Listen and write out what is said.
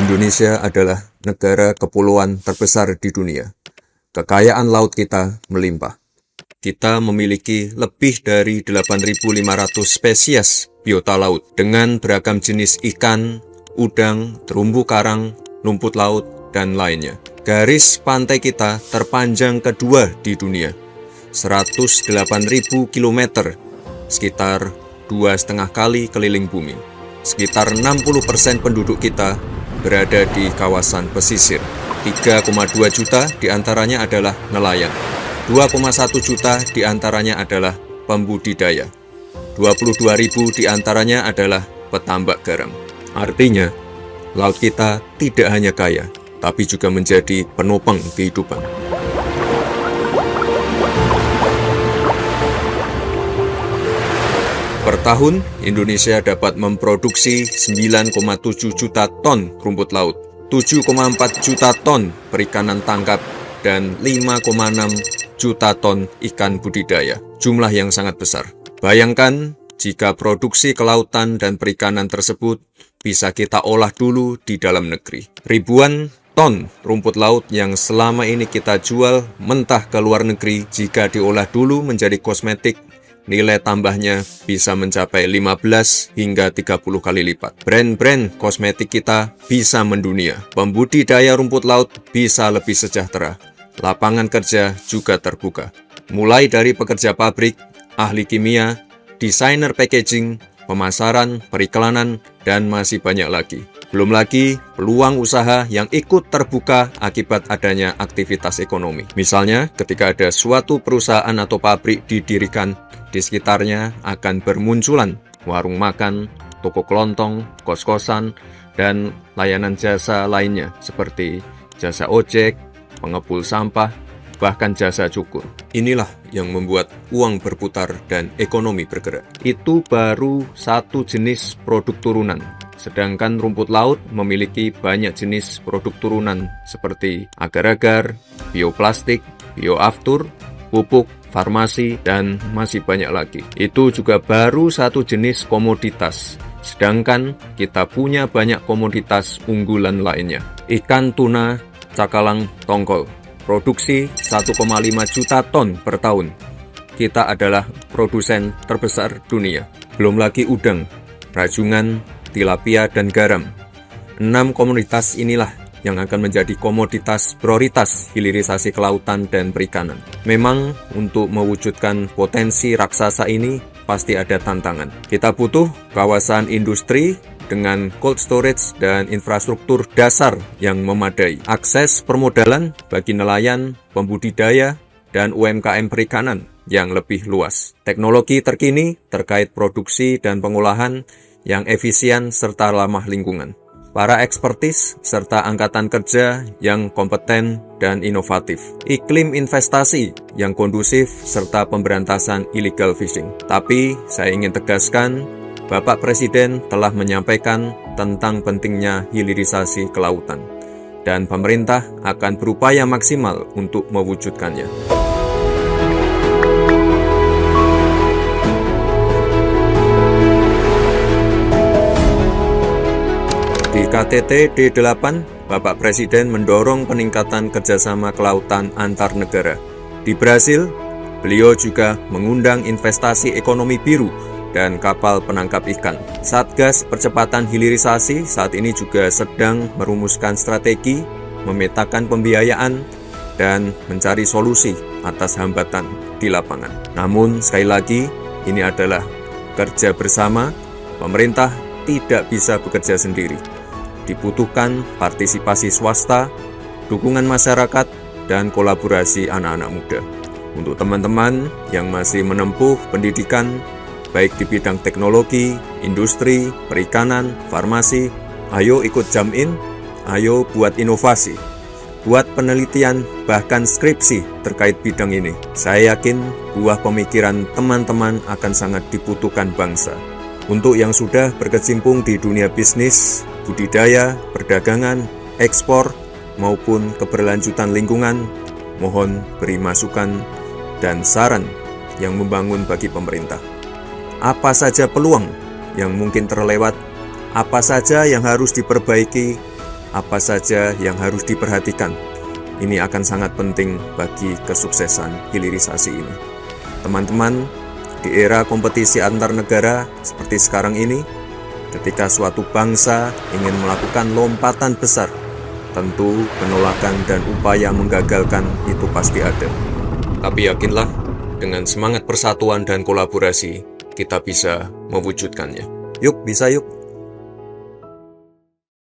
Indonesia adalah negara kepulauan terbesar di dunia. Kekayaan laut kita melimpah. Kita memiliki lebih dari 8.500 spesies biota laut dengan beragam jenis ikan, udang, terumbu karang, rumput laut, dan lainnya. Garis pantai kita terpanjang kedua di dunia, 108.000 km, sekitar 2,5 kali keliling bumi. Sekitar 60% penduduk kita berada di kawasan pesisir. 3,2 juta diantaranya adalah nelayan. 2,1 juta diantaranya adalah pembudidaya. 22.000 diantaranya adalah petambak garam. Artinya, laut kita tidak hanya kaya, tapi juga menjadi penopang kehidupan. Per tahun, Indonesia dapat memproduksi 9,7 juta ton rumput laut, 7,4 juta ton perikanan tangkap, dan 5,6 juta ton ikan budidaya. Jumlah yang sangat besar. Bayangkan jika produksi kelautan dan perikanan tersebut bisa kita olah dulu di dalam negeri. Ribuan ton rumput laut yang selama ini kita jual mentah ke luar negeri, jika diolah dulu menjadi kosmetik, nilai tambahnya bisa mencapai 15 hingga 30 kali lipat. Brand-brand kosmetik kita bisa mendunia. Pembudidaya rumput laut bisa lebih sejahtera. Lapangan kerja juga terbuka. Mulai dari pekerja pabrik, ahli kimia, desainer packaging, pemasaran, periklanan, dan masih banyak lagi. Belum lagi peluang usaha yang ikut terbuka akibat adanya aktivitas ekonomi. Misalnya, ketika ada suatu perusahaan atau pabrik didirikan, di sekitarnya akan bermunculan warung makan, toko kelontong, kos-kosan, dan layanan jasa lainnya seperti jasa ojek, pengepul sampah, bahkan jasa cukur. Inilah yang membuat uang berputar dan ekonomi bergerak. Itu baru satu jenis produk turunan. Sedangkan rumput laut memiliki banyak jenis produk turunan seperti agar-agar, bioplastik, bioaftur, pupuk, farmasi, dan masih banyak lagi. Itu juga baru satu jenis komoditas. Sedangkan kita punya banyak komoditas unggulan lainnya. Ikan tuna, cakalang, tongkol. Produksi 1,5 juta ton per tahun. Kita adalah produsen terbesar dunia. Belum lagi udang, rajungan, tilapia, dan garam. 6 komoditas inilah yang akan menjadi komoditas prioritas hilirisasi kelautan dan perikanan. Memang untuk mewujudkan potensi raksasa ini pasti ada tantangan. Kita butuh kawasan industri dengan cold storage dan infrastruktur dasar yang memadai. Akses permodalan bagi nelayan, pembudidaya, dan UMKM perikanan yang lebih luas. Teknologi terkini terkait produksi dan pengolahan yang efisien serta ramah lingkungan. Para ekspertis, serta angkatan kerja yang kompeten dan inovatif. Iklim investasi yang kondusif, serta pemberantasan illegal fishing. Tapi, saya ingin tegaskan, Bapak Presiden telah menyampaikan tentang pentingnya hilirisasi kelautan. Dan pemerintah akan berupaya maksimal untuk mewujudkannya. Di KTT D8, Bapak Presiden mendorong peningkatan kerjasama kelautan antar negara. Di Brasil, beliau juga mengundang investasi ekonomi biru dan kapal penangkap ikan. Satgas Percepatan Hilirisasi saat ini juga sedang merumuskan strategi, memetakan pembiayaan, dan mencari solusi atas hambatan di lapangan. Namun, sekali lagi, ini adalah kerja bersama. Pemerintah tidak bisa bekerja sendiri. Dibutuhkan partisipasi swasta, dukungan masyarakat, dan kolaborasi anak-anak muda. Untuk teman-teman yang masih menempuh pendidikan, baik di bidang teknologi, industri, perikanan, farmasi, ayo ikut jam-in, ayo buat inovasi, buat penelitian, bahkan skripsi terkait bidang ini. Saya yakin buah pemikiran teman-teman akan sangat dibutuhkan bangsa. Untuk yang sudah berkecimpung di dunia bisnis, budidaya, perdagangan, ekspor, maupun keberlanjutan lingkungan, mohon beri masukan dan saran yang membangun bagi pemerintah. Apa saja peluang yang mungkin terlewat, apa saja yang harus diperbaiki, apa saja yang harus diperhatikan. Ini akan sangat penting bagi kesuksesan hilirisasi ini. Teman-teman, di era kompetisi antar negara seperti sekarang ini, ketika suatu bangsa ingin melakukan lompatan besar, tentu penolakan dan upaya menggagalkan itu pasti ada. Tapi yakinlah, dengan semangat persatuan dan kolaborasi, kita bisa mewujudkannya. Yuk, bisa yuk!